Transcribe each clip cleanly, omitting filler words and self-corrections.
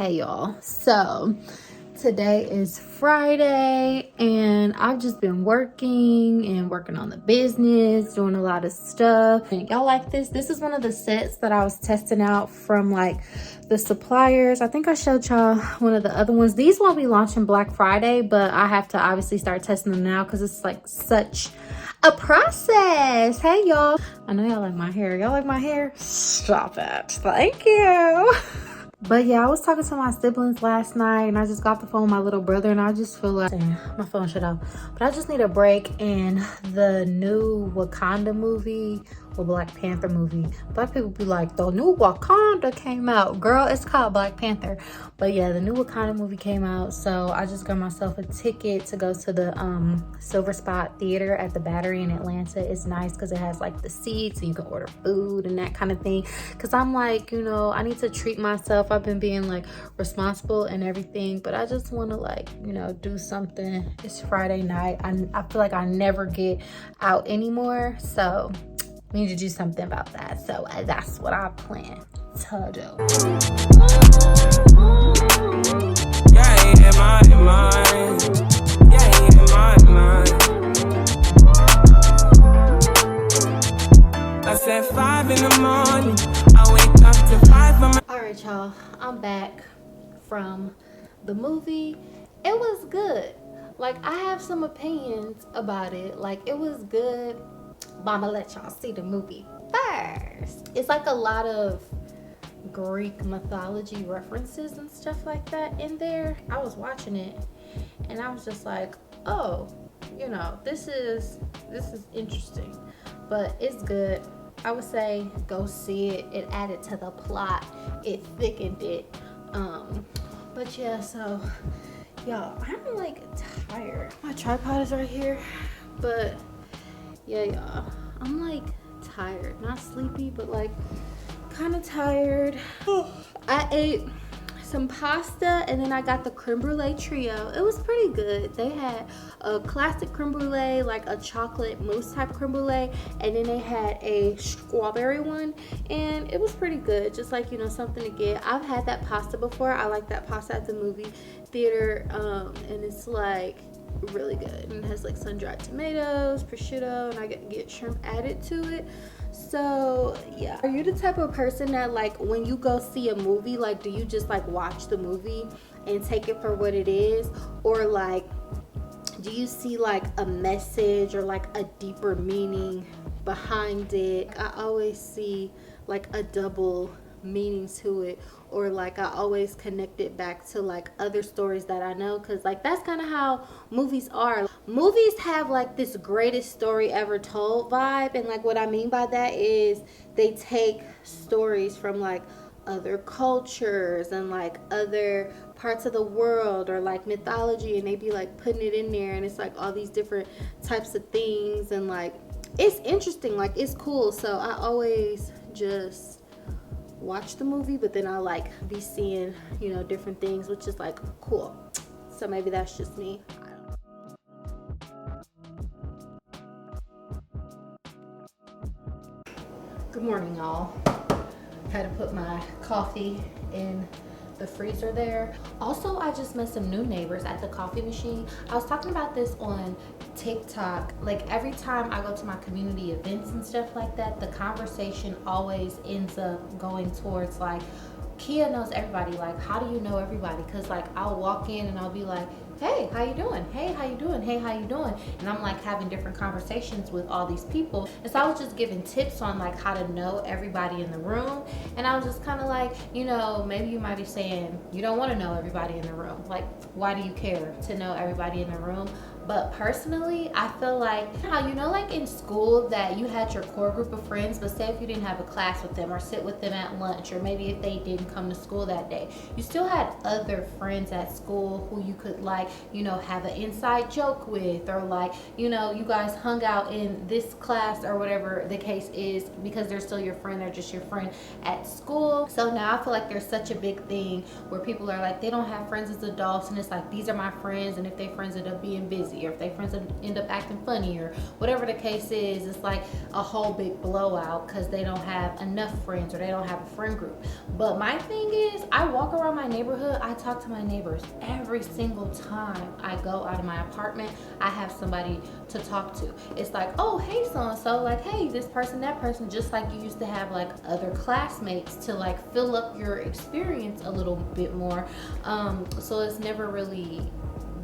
Hey y'all, so today is Friday and I've just been working on the business, doing a lot of stuff. And y'all like this? This is one of the sets that I was testing out from like the suppliers. I think I showed y'all one of the other ones. These won't be launching Black Friday, but I have to obviously start testing them now because it's like such a process. Hey y'all, I know y'all like my hair. Y'all like my hair? Stop it. Thank you. But yeah, I was talking to my siblings last night and I just got the phone with my little brother and I just feel like, dang, my phone shut off. But I just need a break. And the new Wakanda movie or Black Panther movie, Black people be like, the new Wakanda came out. Girl, it's called Black Panther. But yeah, the new Wakanda movie came out. So I just got myself a ticket to go to the Silver Spot Theater at the Battery in Atlanta. It's nice because it has like the seats and you can order food and that kind of thing. Because I'm like, you know, I need to treat myself. I've been being like responsible and everything, but I just want to like, you know, do something. It's Friday night. I feel like I never get out anymore. So I need to do something about that. So that's what I plan to do. I said 5 in the morning. I wake up to 5. All right, y'all. I'm back from the movie. It was good. Like, I have some opinions about it. Like, it was good, but I'm gonna let y'all see the movie first. It's like a lot of Greek mythology references and stuff like that in there. I was watching it and I was just like, oh, you know, this is interesting, but it's good. I would say go see it. It added to the plot. It thickened it. But yeah, so y'all, I'm like tired. My tripod is right here, but yeah, y'all, I'm like tired. Not sleepy, but like kind of tired. I ate some pasta and then I got the creme brulee trio. It was pretty good. They had a classic creme brulee, like a chocolate mousse type creme brulee, and then they had a strawberry one, and it was pretty good. Just like, you know, something to get. I've had that pasta before. I like that pasta at the movie theater, and it's like really good. And it has like sun-dried tomatoes, prosciutto, and I get shrimp added to it. So yeah, are you the type of person that like when you go see a movie, like do you just like watch the movie and take it for what it is, or like do you see like a message or like a deeper meaning behind it? I always see like a double meaning to it, or like I always connect it back to like other stories that I know, because like that's kind of how movies are. Movies have like this greatest story ever told vibe, and like what I mean by that is they take stories from like other cultures and like other parts of the world or like mythology, and they be like putting it in there, and it's like all these different types of things, and like it's interesting, like it's cool. So I always just watch the movie, but then I like be seeing, you know, different things, which is like cool. So maybe that's just me. Good morning, y'all. Had to put my coffee in the freezer there. Also, I just met some new neighbors at the coffee machine. I was talking about this on TikTok. Like every time I go to my community events and stuff like that, the conversation always ends up going towards like, Kia knows everybody. Like, how do you know everybody? Because like I'll walk in and I'll be like, hey, how you doing? Hey, how you doing? Hey, how you doing? And I'm like having different conversations with all these people. And so I was just giving tips on like how to know everybody in the room. And I was just kind of like, you know, maybe you might be saying you don't want to know everybody in the room. Like, why do you care to know everybody in the room? But personally, I feel like how, you know, like in school that you had your core group of friends, but say if you didn't have a class with them or sit with them at lunch, or maybe if they didn't come to school that day, you still had other friends at school who you could like, you know, have an inside joke with, or like, you know, you guys hung out in this class or whatever the case is, because they're still your friend, they're just your friend at school. So now I feel like there's such a big thing where people are like, they don't have friends as adults, and it's like, these are my friends, and if their friends end up being busy, crazy, or if they friends end up acting funny, or whatever the case is, it's like a whole big blowout because they don't have enough friends or they don't have a friend group. But my thing is, I walk around my neighborhood, I talk to my neighbors every single time I go out of my apartment. I have somebody to talk to. It's like, oh, hey, so and so, like, hey, this person, that person, just like you used to have like other classmates to like fill up your experience a little bit more. So it's never really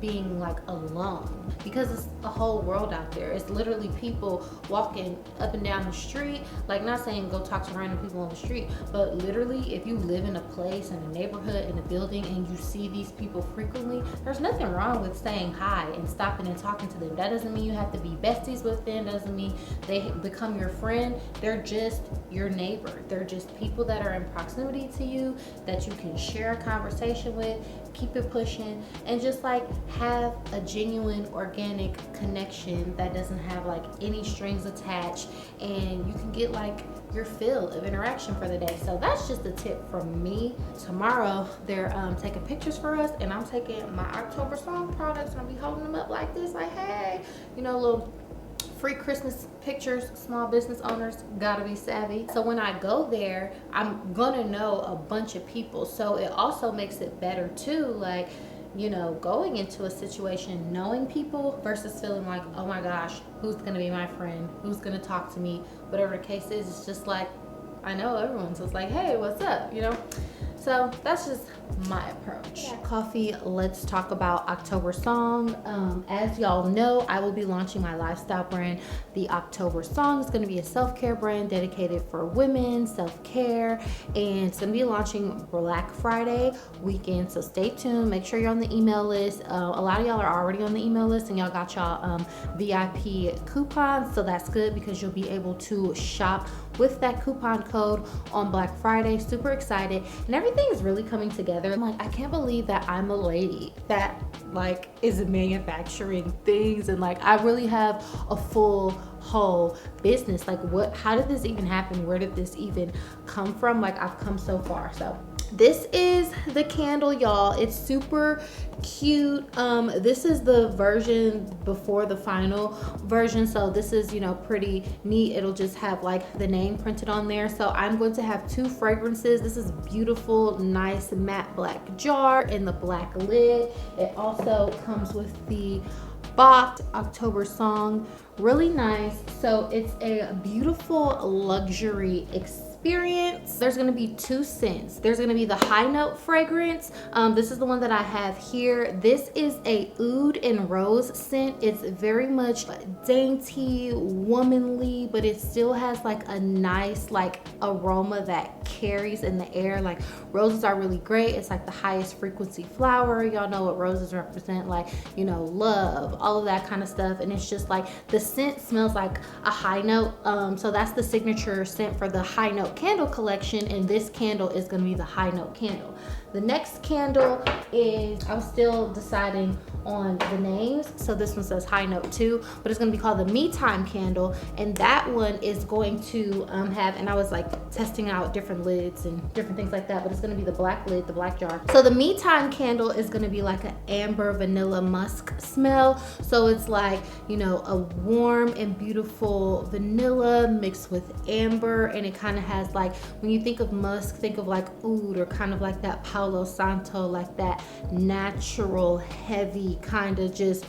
being like alone, because it's a whole world out there. It's literally people walking up and down the street, like, not saying go talk to random people on the street, but literally if you live in a place, in a neighborhood, in a building, and you see these people frequently, there's nothing wrong with saying hi and stopping and talking to them. That doesn't mean you have to be besties with them, doesn't mean they become your friend. They're just your neighbor. They're just people that are in proximity to you that you can share a conversation with, keep it pushing, and just like have a genuine organic connection that doesn't have like any strings attached, and you can get like your fill of interaction for the day. So that's just a tip from me. Tomorrow they're taking pictures for us, and I'm taking my October song products and I'll be holding them up like this, like, hey, you know, little free Christmas pictures. Small business owners gotta be savvy. So when I go there, I'm gonna know a bunch of people. So it also makes it better too, like, you know, going into a situation knowing people versus feeling like, oh my gosh, who's gonna be my friend? Who's gonna talk to me? Whatever the case is, it's just like, I know everyone. So it's like, hey, what's up? You know? So that's just my approach. Yeah. Coffee, let's talk about October Song. As y'all know, I will be launching my lifestyle brand, The October Song. It's going to be a self-care brand dedicated for women, self-care, and it's going to be launching Black Friday weekend. So stay tuned. Make sure you're on the email list. A lot of y'all are already on the email list, and y'all got y'all VIP coupons. So that's good because you'll be able to shop with that coupon code on Black Friday. Super excited, and everything is really coming together. I'm like, I can't believe that I'm a lady that like is manufacturing things, and like I really have a full whole business. Like, what, how did this even happen? Where did this even come from? Like, I've come so far. So this is the candle, y'all. It's super cute. This is the version before the final version, so this is, you know, pretty neat. It'll just have like the name printed on there. So I'm going to have two fragrances. This is beautiful, nice matte black jar and the black lid. It also comes with the box. October Song, really nice. So it's a beautiful luxury experience. There's going to be two scents. There's going to be the high note fragrance. This is the one that I have here. This is a oud and rose scent. It's very much dainty, womanly, but it still has like a nice like aroma that carries in the air. Like, roses are really great. It's like the highest frequency flower. Y'all know what roses represent, like, you know, love, all of that kind of stuff. And it's just like the scent smells like a high note. So that's the signature scent for the high note candle collection, and this candle is going to be the high note candle. The next candle is, I'm still deciding on the names. So this one says high note too, but it's going to be called the Me Time candle, and that one is going to have, and I was like testing out different lids and different things like that, but it's going to be the black lid, the black jar. So the Me Time candle is going to be like an amber vanilla musk smell. So it's like, you know, a warm and beautiful vanilla mixed with amber, and it kind of has like, when you think of musk, think of like oud, or kind of like that Palo Santo, like that natural, heavy kind of just,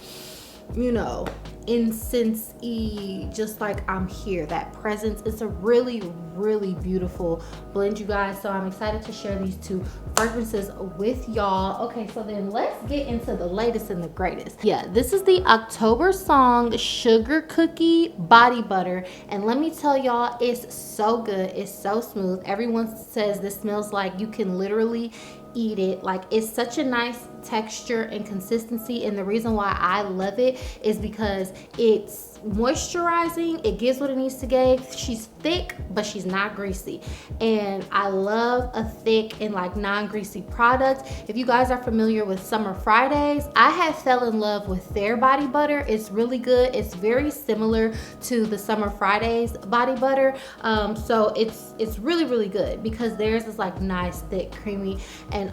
you know, incense-y, just like I'm here, that presence. It's a really, really beautiful blend, you guys. So I'm excited to share these two fragrances with y'all. Okay, so then let's get into the latest and the greatest. Yeah, this is the October Song Sugar Cookie Body Butter, and let me tell y'all, it's so good. It's so smooth. Everyone says this smells like you can literally eat it. Like, it's such a nice texture and consistency, and the reason why I love it is because it's It's moisturizing. It gives what it needs to give. She's thick, but she's not greasy. And I love a thick and like non-greasy product. If you guys are familiar with Summer Fridays, I have fell in love with their body butter. It's really good. It's very similar to the Summer Fridays body butter. So it's really good because theirs is like nice, thick, creamy, and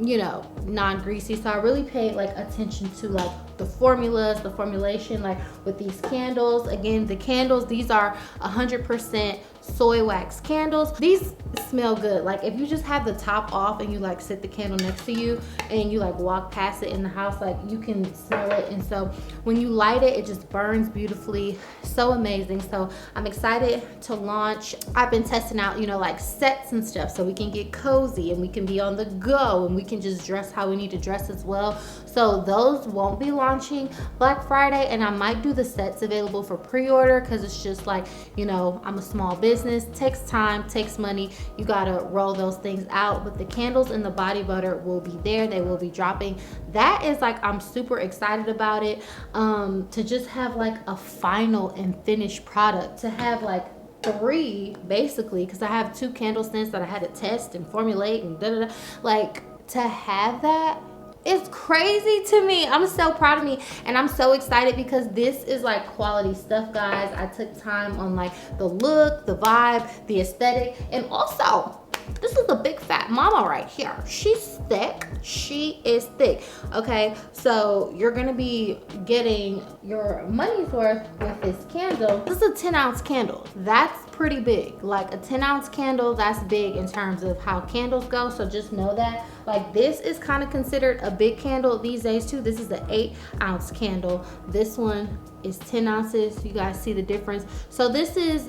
you know, non-greasy. So I really paid like attention to like the formulas, the formulation, like with these candles. Again, the candles, these are 100% soy wax candles. These smell good. Like if you just have the top off and you like sit the candle next to you and you like walk past it in the house, like you can smell it. And so when you light it, it just burns beautifully. So amazing. So I'm excited to launch. I've been testing out, you know, like sets and stuff so we can get cozy and we can be on the go and we can just dress how we need to dress as well. So those won't be launching Black Friday, and I might do the sets available for pre-order because it's just like, you know, I'm a small business, takes time, takes money. You gotta roll those things out, but the candles and the body butter will be there. They will be dropping. That is like, I'm super excited about it, to just have like a final and finished product, to have like 3 basically, because I have 2 candle scents that I had to test and formulate and like to have that. It's crazy to me. I'm so proud of me and I'm so excited because this is like quality stuff, guys. I took time on like the look, the vibe, the aesthetic, and also this is a big fat mama right here. She's thick. She is thick. Okay, so you're gonna be getting your money's worth with this candle. This is a 10-ounce candle. That's pretty big. Like a 10-ounce candle, that's big in terms of how candles go. So just know that. Like this is kind of considered a big candle these days too. This is an 8-ounce candle. This one is 10 ounces. You guys see the difference. So this is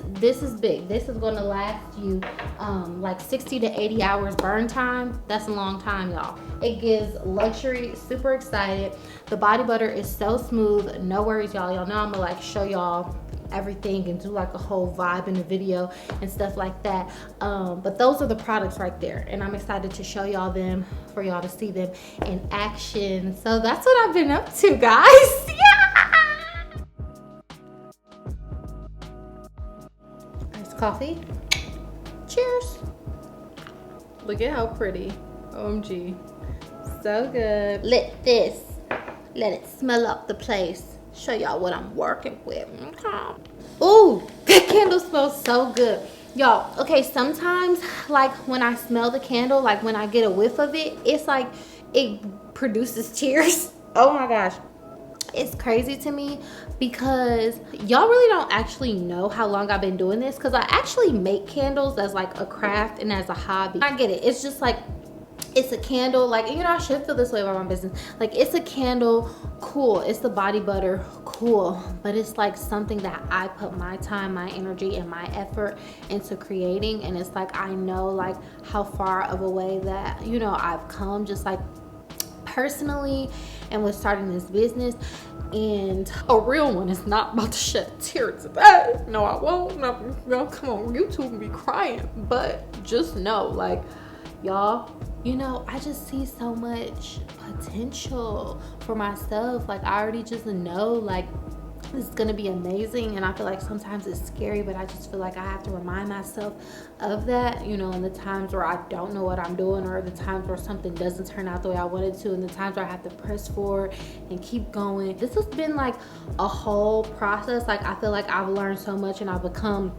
big. This is going to last you like 60 to 80 hours burn time. That's a long time, y'all. It gives luxury. Super excited. The body butter is so smooth. No worries, y'all. Y'all know I'm gonna like show y'all everything and do like a whole vibe in the video and stuff like that, but those are the products right there, and I'm excited to show y'all them, for y'all to see them in action. So that's what I've been up to, guys. Yeah. Iced coffee. Cheers. Look at how pretty. OMG. So good. Let it smell up the place. Show y'all what I'm working with. Okay. Ooh, that candle smells so good. Y'all, okay, sometimes like when I smell the candle, like when I get a whiff of it, it's like it produces tears. Oh my gosh. It's crazy to me because y'all really don't actually know how long I've been doing this, because I actually make candles as like a craft and as a hobby. I get it. It's just like, it's a candle, like, you know, I should feel this way about my business. Like, it's a candle, cool. It's the body butter, cool. But it's like something that I put my time, my energy, and my effort into creating. And it's like, I know like how far of a way that, you know, I've come just like personally and with starting this business. And a real one is not about to shed tears today. No, I won't. No, come on, YouTube and be crying. But just know, like, y'all, you know, I just see so much potential for myself. Like, I already just know, like, this is gonna be amazing. And I feel like sometimes it's scary, but I just feel like I have to remind myself of that, you know, in the times where I don't know what I'm doing, or the times where something doesn't turn out the way I wanted to, and the times where I have to press forward and keep going. This has been like a whole process. Like, I feel like I've learned so much, and I've become,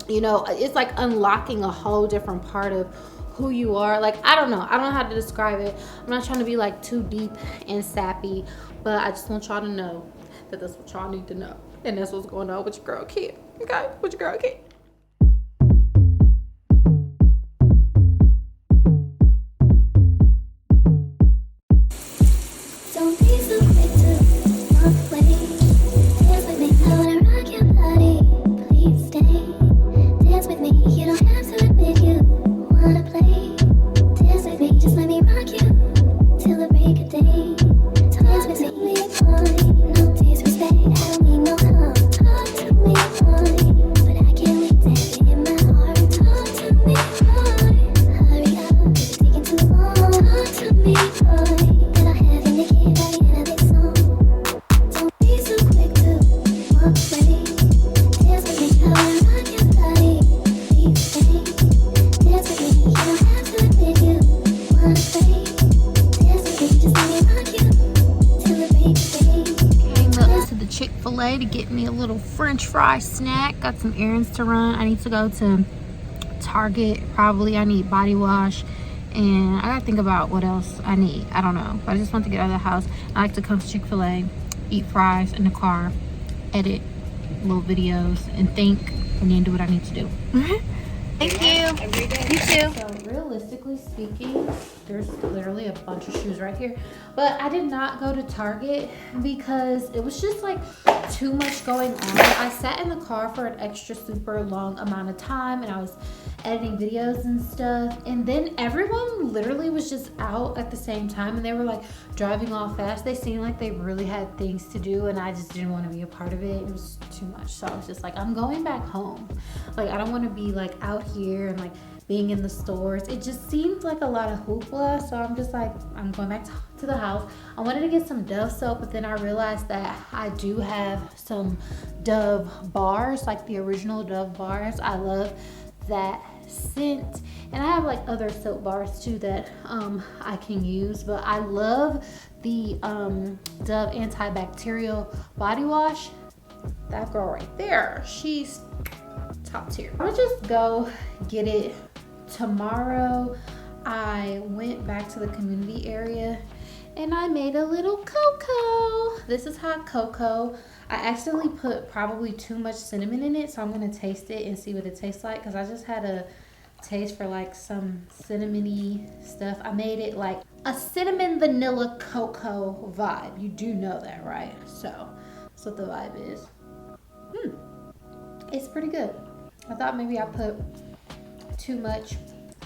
you know, it's like unlocking a whole different part of who you are. Like, I don't know how to describe it. I'm not trying to be like too deep and sappy, but I just want y'all to know that that's what y'all need to know, and that's what's going on with your girl Kid. Okay, with your girl Kid. Don't be so quick to walk away. Dance with me, I wanna rock your body. Please stay. Dance with me, you don't have to admit you wanna play. Dance with me, just let me rock you till the break of day. Dance with me, fine. No disrespect, I don't mean no harm. Talk to me, fine. But I can't little French fry snack. Got some errands to run. I need to go to Target. Probably I need body wash. And I gotta think about what else I need. I don't know. But I just want to get out of the house. I like to come to Chick-fil-A, eat fries in the car, edit little videos, and think, and then do what I need to do. Thank you. You too. So realistically speaking, there's literally a bunch of shoes right here. But I did not go to Target because it was just like too much going on. I sat in the car for an extra super long amount of time and I was editing videos and stuff. And then everyone literally was just out at the same time and they were like driving all fast. They seemed like they really had things to do and I just didn't want to be a part of it. It was too much. So I was just like, I'm going back home. Like, I don't want to be like out here and like being in the stores. It just seemed like a lot of hoopla. So I'm just like, I'm going back to the house. I wanted to get some Dove soap, but then I realized that I do have some Dove bars, like the original Dove bars. I love that scent, and I have like other soap bars too that I can use, but I love the Dove antibacterial body wash. That girl right there, she's top tier. I'm gonna just go get it tomorrow. I went back to the community area and I made a little cocoa. This is hot cocoa. I accidentally put probably too much cinnamon in it, so I'm gonna taste it and see what it tastes like, because I just had a taste for like some cinnamony stuff. I made it like a cinnamon vanilla cocoa vibe. You do know that, right? So that's what the vibe is. It's pretty good. I thought maybe I put too much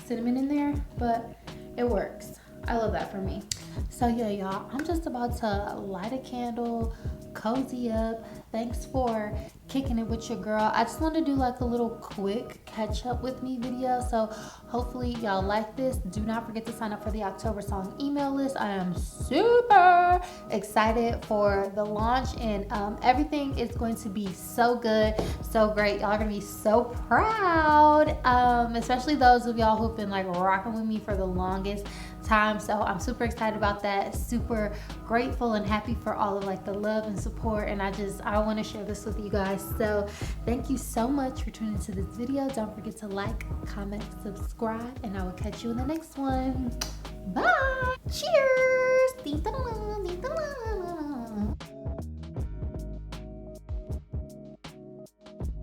cinnamon in there, but it works. I love that for me. So yeah, y'all, I'm just about to light a candle, cozy up. Thanks for kicking it with your girl. I just want to do like a little quick catch up with me video, so hopefully y'all like this. Do not forget to sign up for the October song email list. I am super excited for the launch, and everything is going to be so good, so great. Y'all are gonna be so proud, especially those of y'all who've been like rocking with me for the longest time. So I'm super excited about that, super grateful and happy for all of like the love and support, and I want to share this with you guys. So thank you so much for tuning into this video. Don't forget to like, comment, subscribe, and I will catch you in the next one. Bye. Cheers.